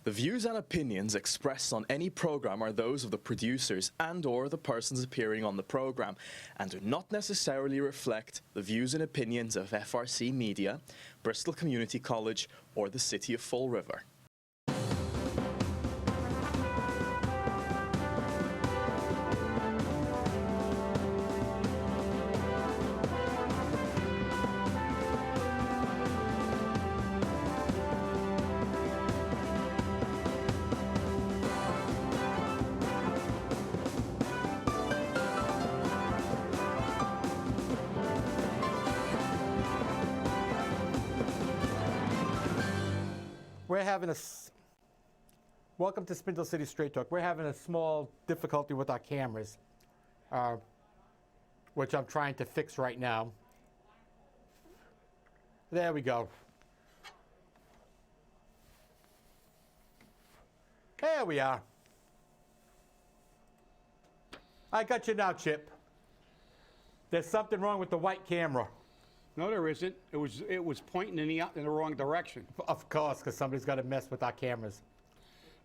The views and opinions expressed on any program are those of the producers and/or the persons appearing on the program and do not necessarily reflect the views and opinions of FRC Media, Bristol Community College, or the City of Fall River. We're having welcome to Spindle City Straight Talk. We're having a small difficulty with our cameras, which I'm trying to fix right now. There we go. There we are. I got you now, Chip. There's something wrong with the white camera. No, there isn't. It was pointing in the wrong direction. Of course, because somebody's got to mess with our cameras.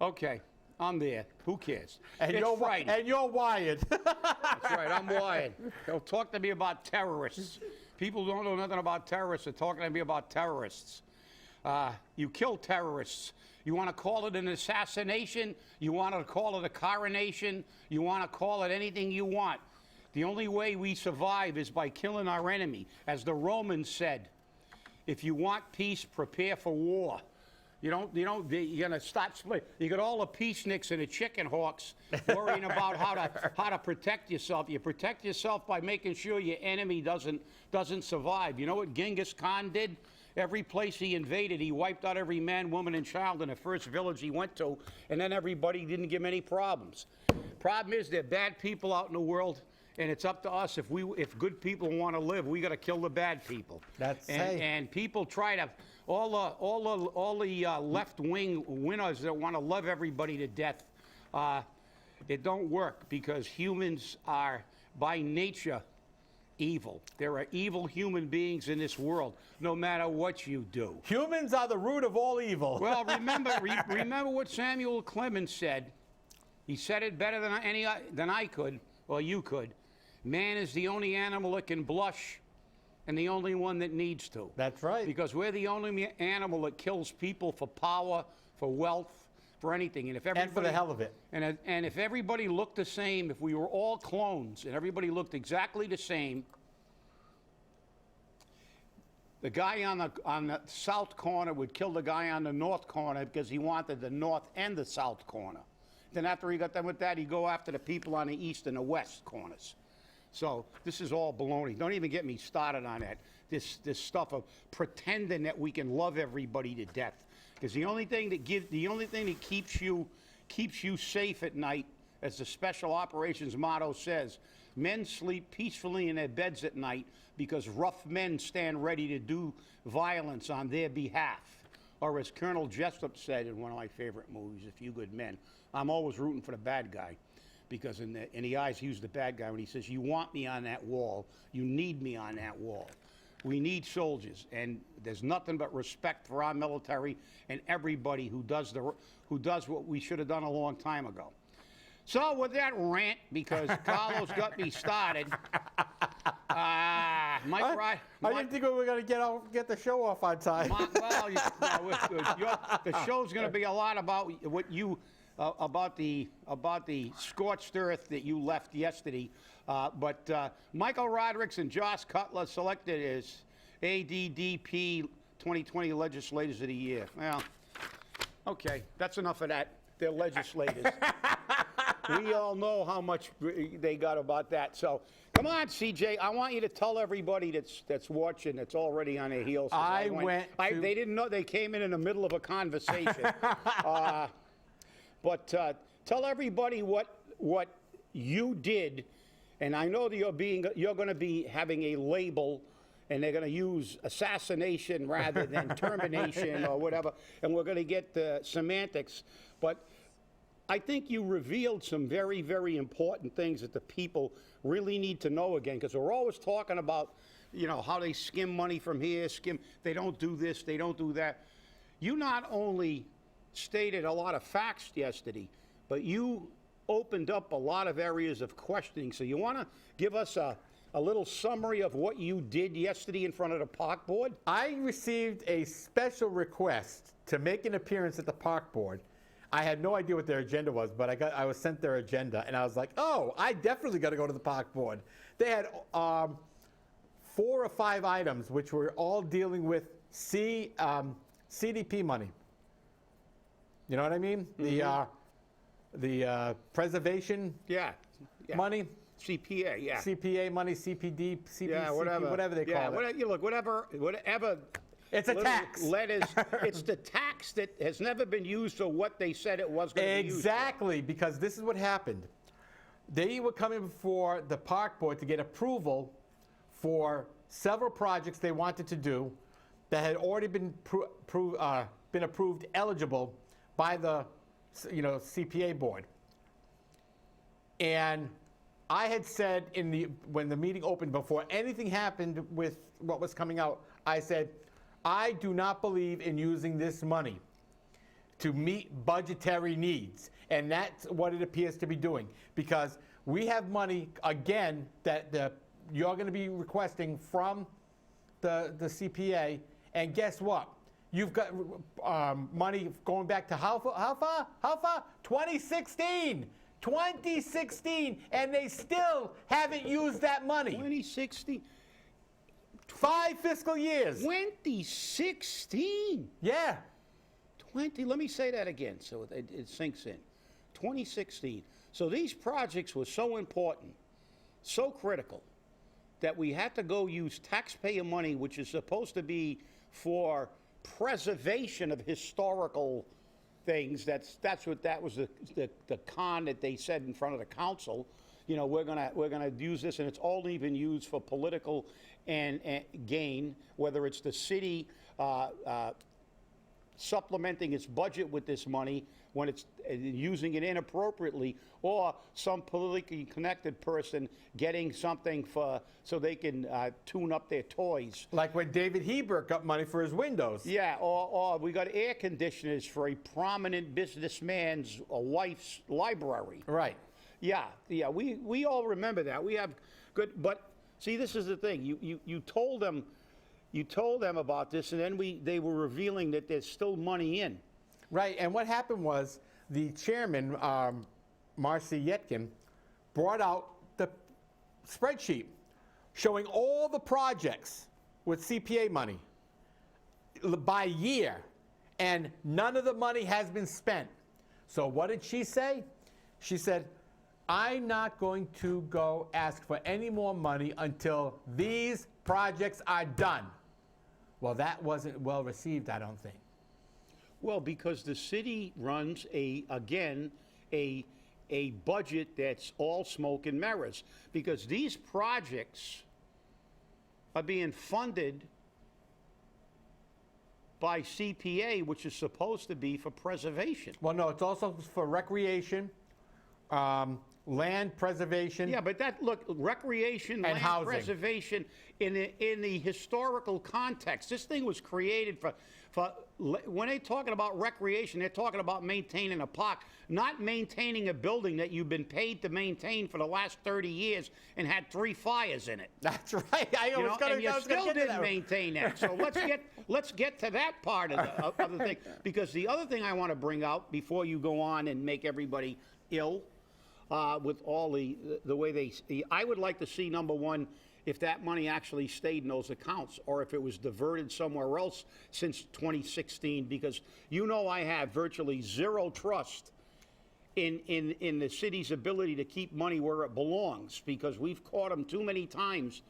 Okay, I'm there. Who cares? And it's you're Friday. And you're wired. That's right. I'm wired. They'll talk to me about terrorists. People who don't know nothing about terrorists are talking to me about terrorists. You kill terrorists. You want to call it an assassination? You want to call it a coronation? You want to call it anything you want. The only way we survive is by killing our enemy. As the Romans said, if you want peace, prepare for war. You're gonna start split. You got all the peaceniks and the chicken hawks worrying about how to protect yourself. You protect yourself by making sure your enemy doesn't survive. You know what Genghis Khan did? Every place he invaded, he wiped out every man, woman, and child in the first village he went to, and then everybody didn't give him any problems. Problem is, there are bad people out in the world. And it's up to us. If good people want to live, we got to kill the bad people. And people try to all the left-wing winners that want to love everybody to death. It don't work because humans are by nature evil. There are evil human beings in this world, no matter what you do. Humans are the root of all evil. Well, remember what Samuel Clemens said. He said it better than I could, or you could. Man is the only animal that can blush and the only one that needs to. That's right. Because we're the only animal that kills people for power, for wealth, for anything. And for the hell of it. And if everybody looked the same, if we were all clones and everybody looked exactly the same, the guy on the south corner would kill the guy on the north corner because he wanted the north and the south corner. Then after he got done with that, he'd go after the people on the east and the west corners. So this is all baloney. Don't even get me started on that. This stuff of pretending that we can love everybody to death. Because the only thing that keeps you safe at night, as the Special Operations motto says, men sleep peacefully in their beds at night because rough men stand ready to do violence on their behalf. Or as Colonel Jessup said in one of my favorite movies, A Few Good Men, I'm always rooting for the bad guy. Because in the eyes, he was the bad guy when he says, you want me on that wall, you need me on that wall. We need soldiers, and there's nothing but respect for our military and everybody who does what we should have done a long time ago. So with that rant, because Carlos got me started, I didn't think we were going to get the show off on time. The show's going to be a lot about what you... about the scorched earth that you left yesterday. But Michael Rodrigues and Josh Cutler selected as ADDP 2020 Legislators of the Year. Well, okay, that's enough of that. They're legislators. We all know how much they got about that. So come on, CJ. I want you to tell everybody that's watching, that's already on their heels. They didn't know. They came in the middle of a conversation. But tell everybody what you did, and I know that you're going to be having a label, and they're going to use assassination rather than termination or whatever, and we're going to get the semantics. But I think you revealed some very, very important things that the people really need to know again, because we're always talking about, how they skim money from here, they don't do this, they don't do that. You not only stated a lot of facts yesterday, but you opened up a lot of areas of questioning. So you want to give us a little summary of what you did yesterday in front of the park board? I received a special request to make an appearance at the park board. I had no idea what their agenda was, but I was sent their agenda, and I was like, oh, I definitely got to go to the park board. They had 4 or 5 items, which were all dealing with CDP money. You know what I mean? Mm-hmm. The preservation Yeah. money. CPA, yeah. CPA money, CPD, CPC, Yeah, whatever they call it. Look, whatever. It's a tax. Letters, it's the tax that has never been used for what they said it was going to be used for. Exactly, because this is what happened. They were coming before the park board to get approval for several projects they wanted to do that had already been approved eligible by the CPA board. And I had said when the meeting opened, before anything happened with what was coming out, I said, I do not believe in using this money to meet budgetary needs. And that's what it appears to be doing, because we have money, again, that you're going to be requesting from the CPA. And guess what? You've got money going back to how far? 2016. 2016, and they still haven't used that money. 2016. 5 fiscal years. 2016. Yeah. Let me say that again so it sinks in. 2016. So these projects were so important, so critical, that we had to go use taxpayer money, which is supposed to be for preservation of historical things. That was the con that they said in front of the council. We're gonna use this, and it's only been used for political and gain, whether it's the city supplementing its budget with this money when it's using it inappropriately, or some politically connected person getting something so they can tune up their toys. Like when David Hebert got money for his windows. Yeah, or we got air conditioners for a prominent businessman's wife's library. Right. Yeah, we all remember that. We have good, but see, this is the thing. You told them about this, and then they were revealing that there's still money in. Right, and what happened was the chairman, Marcy Yetkin, brought out the spreadsheet showing all the projects with CPA money by year, and none of the money has been spent. So what did she say? She said, I'm not going to go ask for any more money until these projects are done. Well, that wasn't well received, I don't think. Well, because the city runs a budget that's all smoke and mirrors, because these projects are being funded by CPA, which is supposed to be for preservation. Well, no, it's also for recreation, land preservation. Yeah, but recreation, and land housing. preservation in the historical context. This thing was created for when they're talking about recreation, they're talking about maintaining a park, not maintaining a building that you've been paid to maintain for the last 30 years and had 3 fires in it. That's right. And you still didn't maintain that. So let's get to that part of the thing, because the other thing I want to bring out before you go on and make everybody ill with all the way I would like to see, number one, if that money actually stayed in those accounts or if it was diverted somewhere else since 2016, because I have virtually zero trust in the city's ability to keep money where it belongs, because we've caught them too many times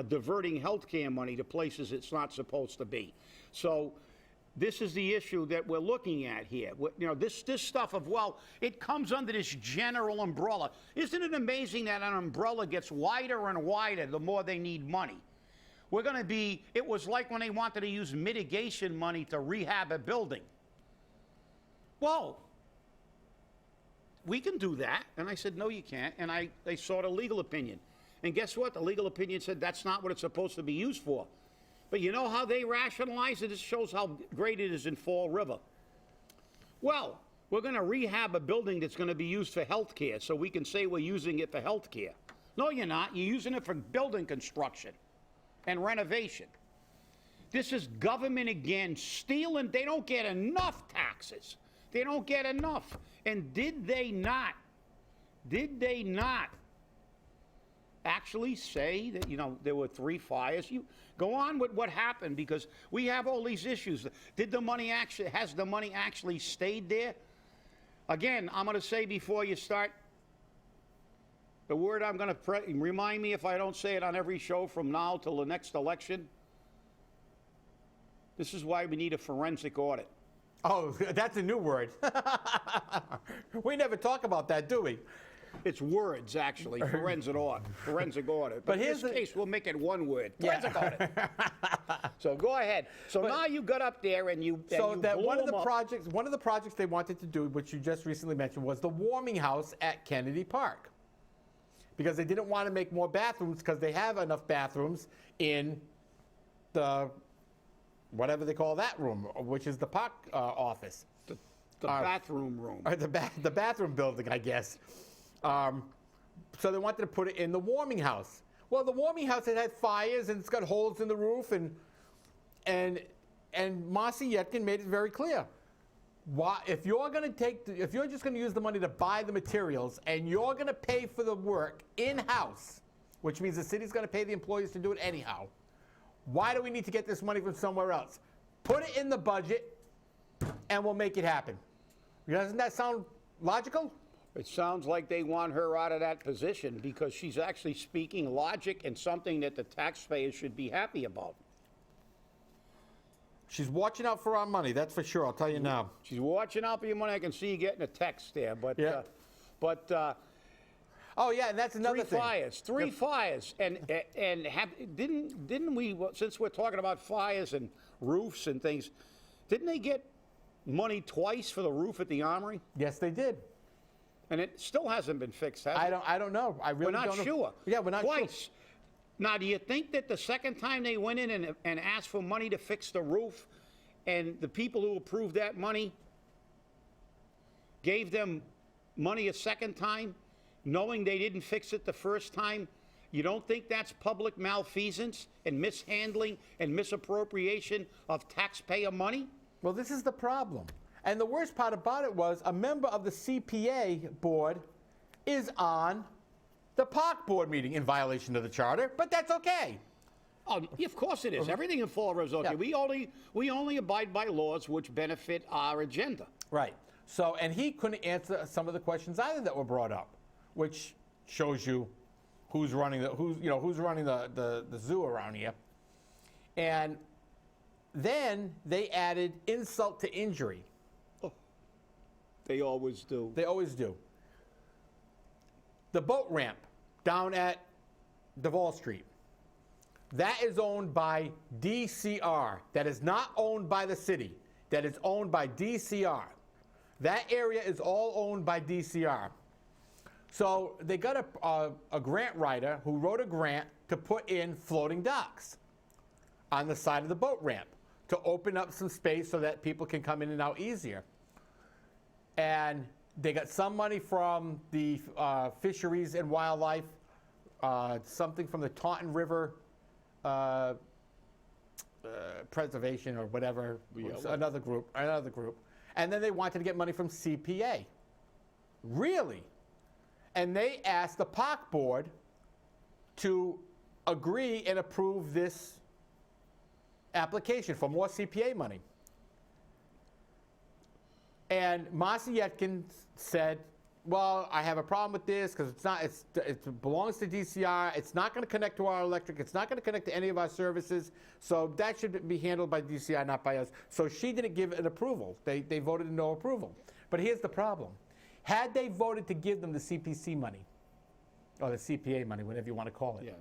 diverting healthcare money to places it's not supposed to be. So this is the issue that we're looking at here. This stuff of, it comes under this general umbrella. Isn't it amazing that an umbrella gets wider and wider the more they need money? It was like when they wanted to use mitigation money to rehab a building. Well, we can do that. And I said, no, you can't. And they sought a legal opinion. And guess what? The legal opinion said that's not what it's supposed to be used for. But you know how they rationalize it? This shows how great it is in Fall River. Well, we're going to rehab a building that's going to be used for health care, so we can say we're using it for health care. No, you're not. You're using it for building construction and renovation. This is government again stealing. They don't get enough taxes. They don't get enough. And did they not actually say that, there were 3 fires? You go on with what happened, because we have all these issues. Has the money actually stayed there? Again, I'm going to say before you start, the word I'm going to remind me if I don't say it on every show from now till the next election. This is why we need a forensic audit. Oh, that's a new word. We never talk about that, do we? It's words, actually. Forensic audit. But in this case, we'll make it one word. Forensic audit. So go ahead. So now you got up there and you. One of the projects they wanted to do, which you just recently mentioned, was the warming house at Kennedy Park, because they didn't want to make more bathrooms because they have enough bathrooms in the whatever they call that room, which is the park office. The bathroom room. Or the bathroom building, I guess. So they wanted to put it in the warming house. Well, the warming house had fires and it's got holes in the roof, and Marcy Yetkin made it very clear. If you're just going to use the money to buy the materials and you're going to pay for the work in-house, which means the city's going to pay the employees to do it anyhow, why do we need to get this money from somewhere else? Put it in the budget and we'll make it happen. Doesn't that sound logical? It sounds like they want her out of that position because she's actually speaking logic and something that the taxpayers should be happy about. She's watching out for our money, that's for sure, I'll tell you now. She's watching out for your money. I can see you getting a text there. But, yeah. Oh, yeah, and that's another thing. Three fires. And didn't we, since we're talking about fires and roofs and things, didn't they get money twice for the roof at the Armory? Yes, they did. And it still hasn't been fixed, has it? I don't know. I really don't know. We're not sure. Yeah, we're not sure. Twice. Now, do you think that the second time they went in and asked for money to fix the roof, and the people who approved that money gave them money a second time, knowing they didn't fix it the first time, you don't think that's public malfeasance and mishandling and misappropriation of taxpayer money? Well, this is the problem. And the worst part about it was a member of the CPA board is on the park board meeting in violation of the charter, but that's okay. Oh, of course it is. Everything in Florida is okay. Yeah. We only abide by laws which benefit our agenda. Right. So, and he couldn't answer some of the questions either that were brought up, which shows you who's running the zoo around here. And then they added insult to injury. Oh, they always do. They always do. The boat ramp down at Duval Street, that is owned by DCR. That is not owned by the city. That is owned by DCR. That area is all owned by DCR. So they got a grant writer who wrote a grant to put in floating docks on the side of the boat ramp to open up some space so that people can come in and out easier. And they got some money from the Fisheries and Wildlife, something from the Taunton River Preservation or whatever, another group. And then they wanted to get money from CPA. Really? And they asked the park board to agree and approve this application for more CPA money. And Marcy Yetkin said, well, I have a problem with this because it belongs to DCR. It's not going to connect to our electric. It's not going to connect to any of our services. So that should be handled by DCR, not by us. So she didn't give an approval. They voted no approval. But here's the problem. Had they voted to give them the CPC money, or the CPA money, whatever you want to call it,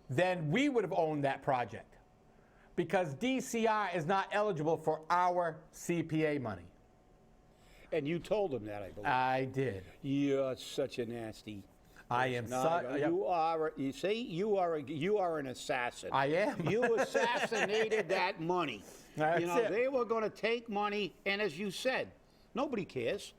then we would have owned that project. Because DCR is not eligible for our CPA money. And you told them that, I believe. I did. You're such a nasty. I am You are. You see, you are an assassin. I am. You assassinated that money. That's it. They were going to take money, and as you said, nobody cares.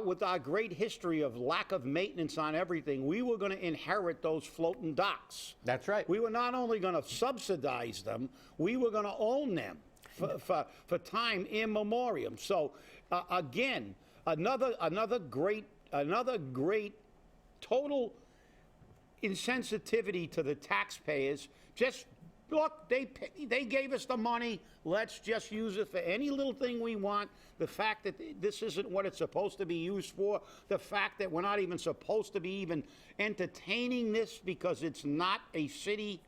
With our great history of lack of maintenance on everything, we were going to inherit those floating docks. That's right. We were not only going to subsidize them, we were going to own them for time immemorial. So, again, another great total insensitivity to the taxpayers. Just look, they gave us the money. Let's just use it for any little thing we want. The fact that this isn't what it's supposed to be used for, the fact that we're not even supposed to be even entertaining this because it's not a city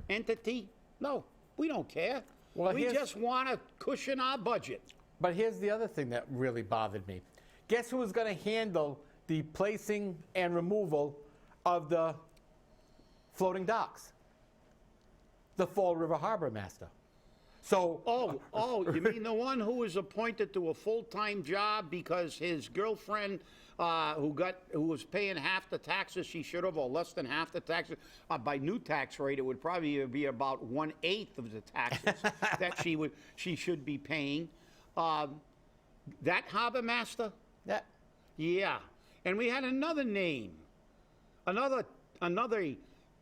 entity. No, we don't care. Well, we just want to cushion our budget. But here's the other thing that really bothered me. Guess who was going to handle the placing and removal of the floating docks? The Fall River Harbor Master. So, you mean the one who was appointed to a full-time job because his girlfriend, who was paying half the taxes she should have, or less than half the taxes, by new tax rate, it would probably be about 1/8 of the taxes that she should be paying. That harbor master? Yeah. And we had another name, another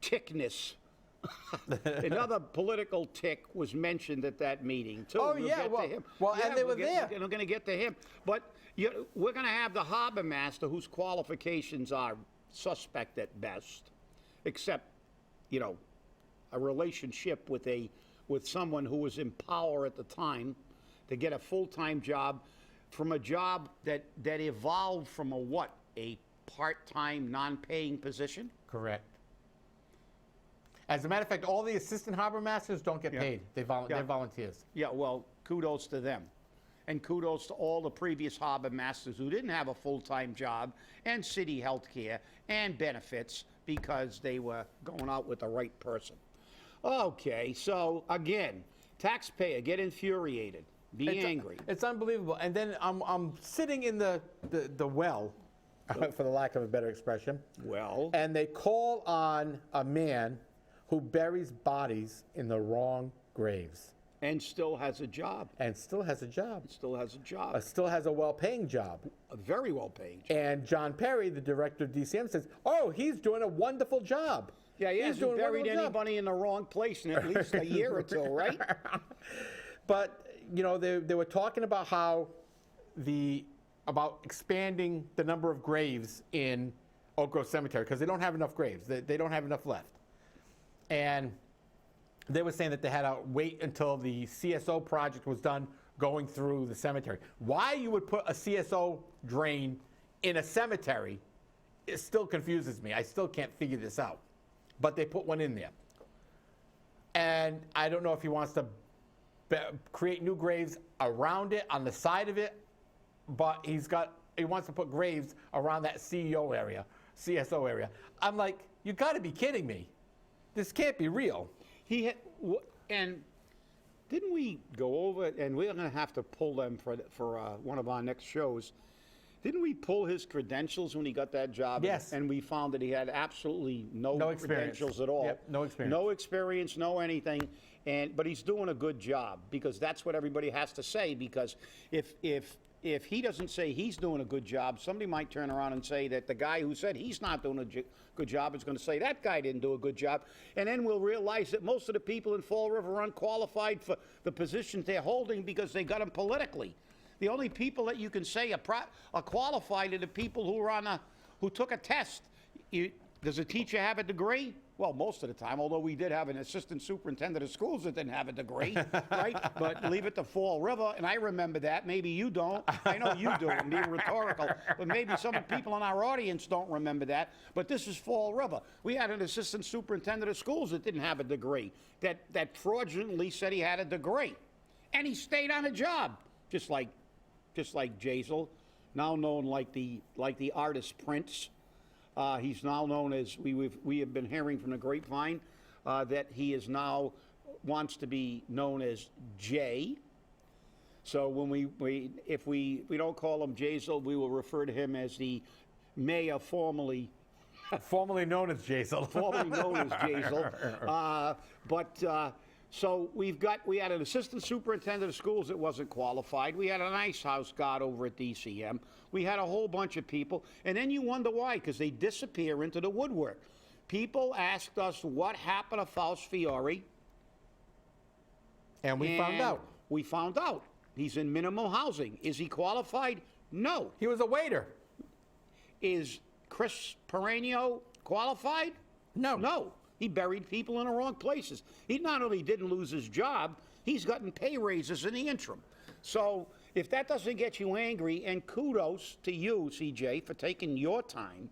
tickness. Another political tick was mentioned at that meeting, too. Oh, yeah, and they were there. We're going to get to him. But we're going to have the harbor master whose qualifications are suspect at best, except, a relationship with someone who was in power at the time to get a full-time job from a job that evolved from a part-time, non-paying position? Correct. As a matter of fact, all the assistant harbor masters don't get paid. They're volunteers. Yeah, well, kudos to them. And kudos to all the previous harbor masters who didn't have a full-time job and city health care and benefits because they were going out with the right person. Okay, so again, taxpayer, get infuriated, be angry. It's unbelievable. And then I'm sitting in the well, for the lack of a better expression. Well. And they call on a man who buries bodies in the wrong graves. And still has a job. Still has a well-paying job. A very well-paying job. And John Perry, the director of DCM, says, oh, he's doing a wonderful job. Yeah, he hasn't buried anybody in the wrong place in at least a year or two, right? But, they were talking about about expanding the number of graves in Oak Grove Cemetery because they don't have enough graves. They don't have enough left. And they were saying that they had to wait until the CSO project was done going through the cemetery. Why you would put a CSO drain in a cemetery, it still confuses me. I still can't figure this out. But they put one in there. And I don't know if he wants to create new graves around it, on the side of it, but he wants to put graves around that CSO area. I'm like, you got to be kidding me. This can't be real. And didn't we go over, and we're going to have to pull them for one of our next shows. Didn't we pull his credentials when he got that job? Yes. And we found that he had absolutely no credentials at all. Yep, no experience. No experience, no anything. But he's doing a good job because that's what everybody has to say. Because if he doesn't say he's doing a good job, somebody might turn around and say that the guy who said he's not doing a good job is going to say that guy didn't do a good job. And then we'll realize that most of the people in Fall River are unqualified for the positions they're holding because they got them politically. The only people that you can say are qualified are the people who took a test. Does a teacher have a degree? Well, most of the time, although we did have an assistant superintendent of schools that didn't have a degree, right? But leave it to Fall River, and I remember that. Maybe you don't. I know you do. I'm being rhetorical. But maybe some people in our audience don't remember that. But this is Fall River. We had an assistant superintendent of schools that didn't have a degree, that fraudulently said he had a degree. And he stayed on a job, just like Jazel, now known like the artist Prince. He's now known as, we have been hearing from the grapevine that he is now wants to be known as Jay. So when if we don't call him Jazel, we will refer to him as the mayor formerly known as Jazel. Formerly known as Jazel. But So we had an assistant superintendent of schools that wasn't qualified. We had an ice house guard over at DCM. We had a whole bunch of people. And then you wonder why, because they disappear into the woodwork. People asked us what happened to Faust Fiore. And we found out. We found out. He's in minimum housing. Is he qualified? No. He was a waiter. Is Chris Perenio qualified? No. No. He buried people in the wrong places. He not only didn't lose his job, he's gotten pay raises in the interim. So if that doesn't get you angry, and kudos to you, CJ, for taking your time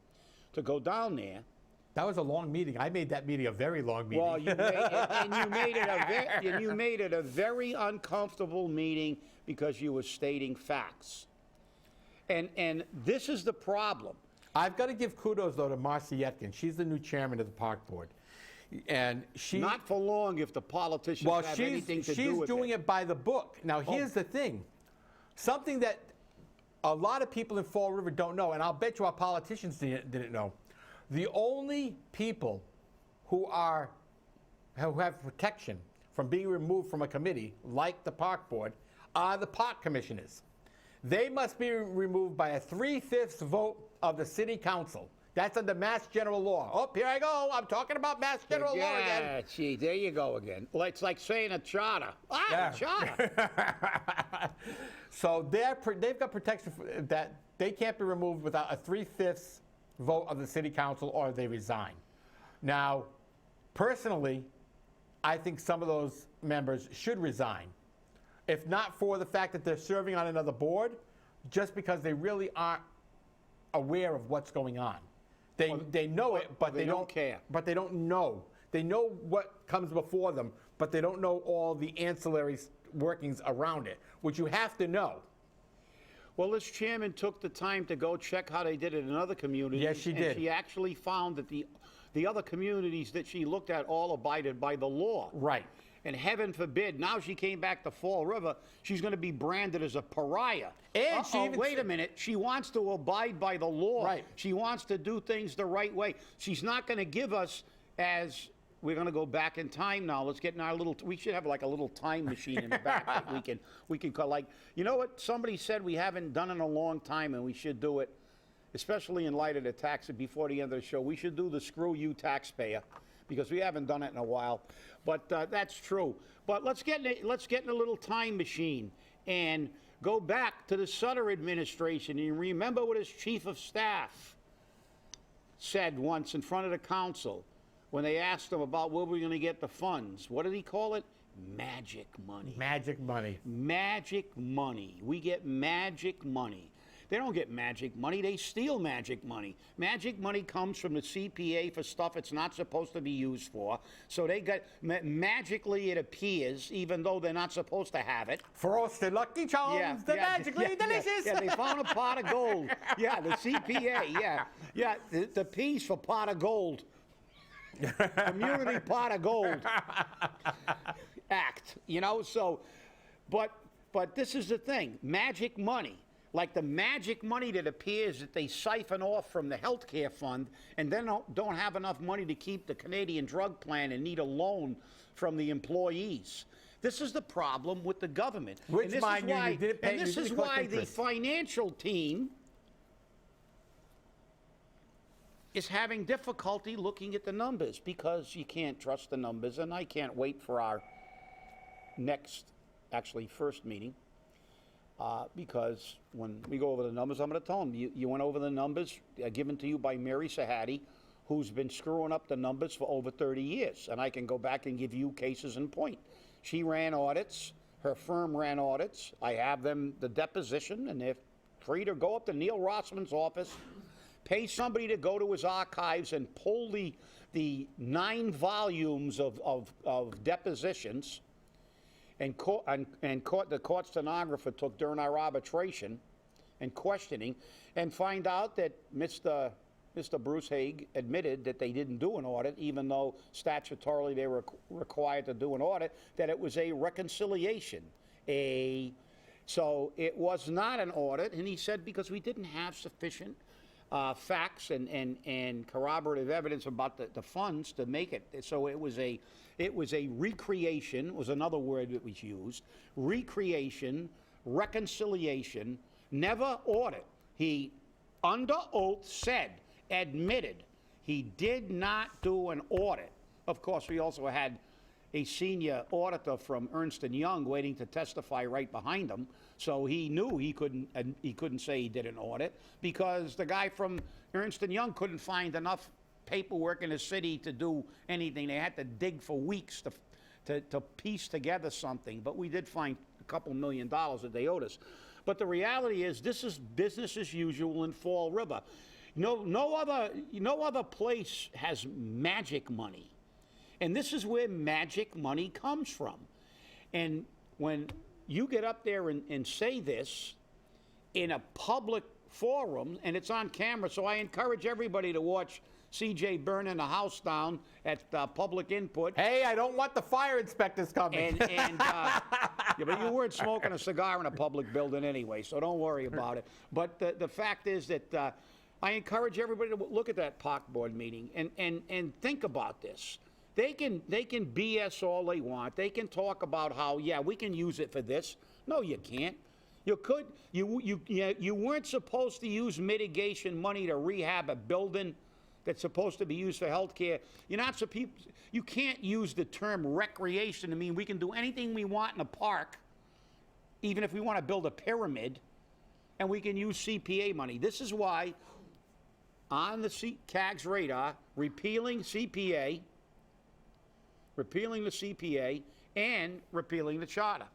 to go down there. That was a long meeting. I made that meeting a very long meeting. Well, you made it a very uncomfortable meeting because you were stating facts. And this is the problem. I've got to give kudos, though, to Marcy Yetkin. She's the new chairman of the park board. And she... Not for long if the politicians have anything to do with it. She's doing it by the book. Now, here's the thing. Something that a lot of people in Fall River don't know, and I'll bet you our politicians didn't know. The only people who have protection from being removed from a committee, like the park board, are the park commissioners. They must be removed by a 3/5 vote of the city council. That's under Mass General Law. Oh, here I go. I'm talking about Mass General Law again. Yeah, gee, there you go again. Well, it's like saying a charter. A charter. So they've got protection that they can't be removed without a 3/5 vote of the city council, or they resign. Now, personally, I think some of those members should resign. If not for the fact that they're serving on another board, just because they really aren't aware of what's going on. They know it, but they don't care. But they don't know. They know what comes before them, but they don't know all the ancillary workings around it, which you have to know. Well, this chairman took the time to go check how they did it in other communities. Yes, she did. And she actually found that the other communities that she looked at all abided by the law. Right. And heaven forbid, now she came back to Fall River, she's going to be branded as a pariah. And she even wait a minute. She wants to abide by the law. Right. She wants to do things the right way. She's not going to give us, as we're going to go back in time now. Let's get in our little, we should have like a little time machine in the back that we can call, like, you know what somebody said we haven't done in a long time and we should do it, especially in light of the tax before the end of the show. We should do the screw you taxpayer, because we haven't done it in a while. But that's true. But let's get in a little time machine and go back to the Sutter administration. And you remember what his chief of staff said once in front of the council when they asked him about where we're going to get the funds. What did he call it? Magic money. Magic money. Magic money. We get magic money. They don't get magic money, they steal magic money. Magic money comes from the CPA for stuff it's not supposed to be used for. So they got, magically it appears, even though they're not supposed to have it. Frosted Lucky Charms, they're magically delicious. Yeah, they found a pot of gold. Yeah, the CPA, yeah. The P's for pot of gold. Community pot of gold act, you know, so, but this is the thing, magic money. Like the magic money that appears that they siphon off from the health care fund and then don't have enough money to keep the Canadian drug plan and need a loan from the employees. This is the problem with the government. Which, mind you, you didn't pay. And this is why the financial team is having difficulty looking at the numbers, because you can't trust the numbers, and I can't wait for our next, actually first meeting. Because when we go over the numbers, I'm going to tell them, you went over the numbers given to you by Mary Sahadi, who's been screwing up the numbers for over 30 years. And I can go back and give you cases in point. She ran audits. Her firm ran audits. I have them, the deposition, and they're free to go up to Neil Rossman's office, pay somebody to go to his archives and pull the 9 volumes of depositions. And the court stenographer took during our arbitration and questioning, and find out that Mr. Bruce Haig admitted that they didn't do an audit, even though statutorily they were required to do an audit, that it was a reconciliation. So it was not an audit, and he said because we didn't have sufficient facts and corroborative evidence about the funds to make it. So it was a recreation, was another word that was used. Recreation, reconciliation, never audit. He, under oath, admitted he did not do an audit. Of course, we also had a senior auditor from Ernst & Young waiting to testify right behind him. So he knew he couldn't say he did an audit because the guy from Ernst & Young couldn't find enough paperwork in the city to do anything. They had to dig for weeks to piece together something. But we did find a couple $1 million that they owed us. But the reality is this is business as usual in Fall River. No other place has magic money. And this is where magic money comes from. And when you get up there and say this in a public forum, and it's on camera, so I encourage everybody to watch CJ burning the house down at Public Input. Hey, I don't want the fire inspectors coming. Yeah, but you weren't smoking a cigar in a public building anyway, so don't worry about it. But the fact is that I encourage everybody to look at that POC board meeting and think about this. They can BS all they want. They can talk about how, yeah, we can use it for this. No, you can't. You could. You weren't supposed to use mitigation money to rehab a building that's supposed to be used for health care. You can't use the term recreation to mean we can do anything we want in a park, even if we want to build a pyramid, and we can use CPA money. This is why on the CAG's radar, repealing the CPA, and repealing the charter.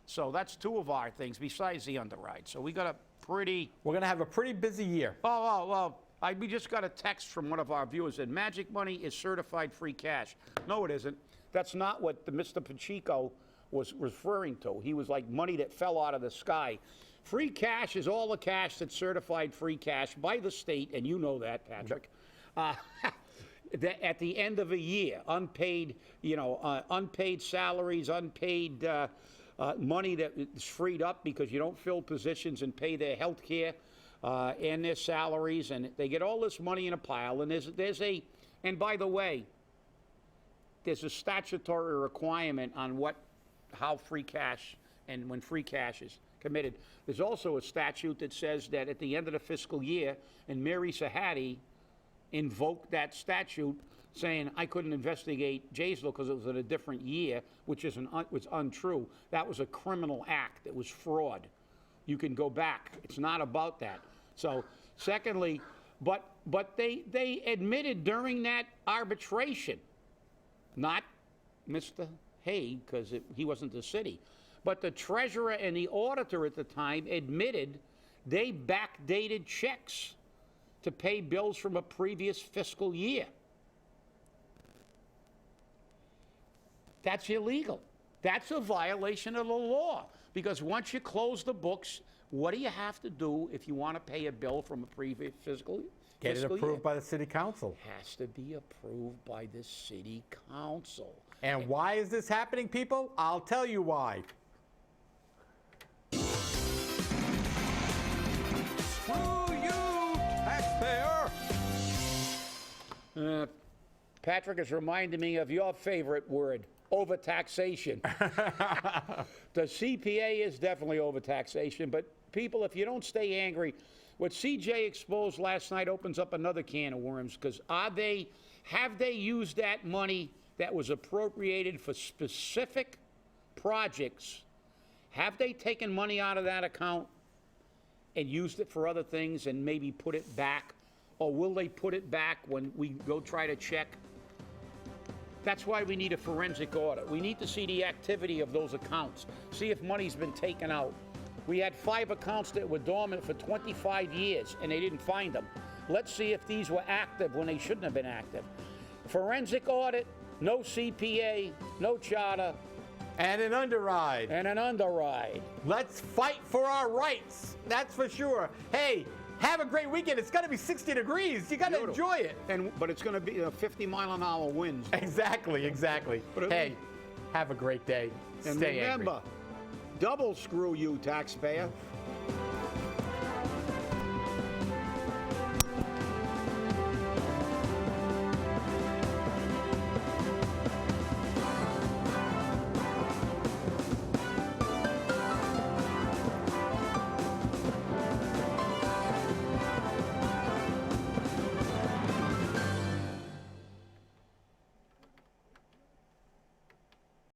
So that's two of our things besides the underride. So we got a pretty... We're going to have a pretty busy year. Well, we just got a text from one of our viewers that magic money is certified free cash. No, it isn't. That's not what the Mr. Pacheco was referring to. He was like money that fell out of the sky. Free cash is all the cash that's certified free cash by the state, and you know that, Patrick. At the end of a year, unpaid salaries, unpaid money that is freed up because you don't fill positions and pay their health care and their salaries, and they get all this money in a pile. And and by the way, there's a statutory requirement on how free cash and when free cash is committed. There's also a statute that says that at the end of the fiscal year, and Mary Sahadi invoked that statute saying I couldn't investigate Jaysville because it was in a different year, which was untrue. That was a criminal act. It was fraud. You can go back. It's not about that. So, secondly, but they admitted during that arbitration, not Mr. Haig because he wasn't the city, but the treasurer and the auditor at the time admitted they backdated checks to pay bills from a previous fiscal year. That's illegal. That's a violation of the law. Because once you close the books, what do you have to do if you want to pay a bill from a previous fiscal year? Get it approved by the city council. Has to be approved by the city council. And why is this happening, people? I'll tell you why. Screw you, taxpayer! Patrick is reminding me of your favorite word, overtaxation. The CPA is definitely overtaxation, but people, if you don't stay angry, what CJ exposed last night opens up another can of worms, because have they used that money that was appropriated for specific projects? Have they taken money out of that account and used it for other things and maybe put it back? Or will they put it back when we go try to check? That's why we need a forensic audit. We need to see the activity of those accounts, see if money's been taken out. We had 5 accounts that were dormant for 25 years and they didn't find them. Let's see if these were active when they shouldn't have been active. Forensic audit, no CPA, no charter. And an underride. Let's fight for our rights. That's for sure. Hey, have a great weekend. It's going to be 60 degrees. You got to enjoy it. But it's going to be 50-mile-an-hour winds. Exactly. Hey, have a great day. And Stay remember, angry. double screw you, taxpayer.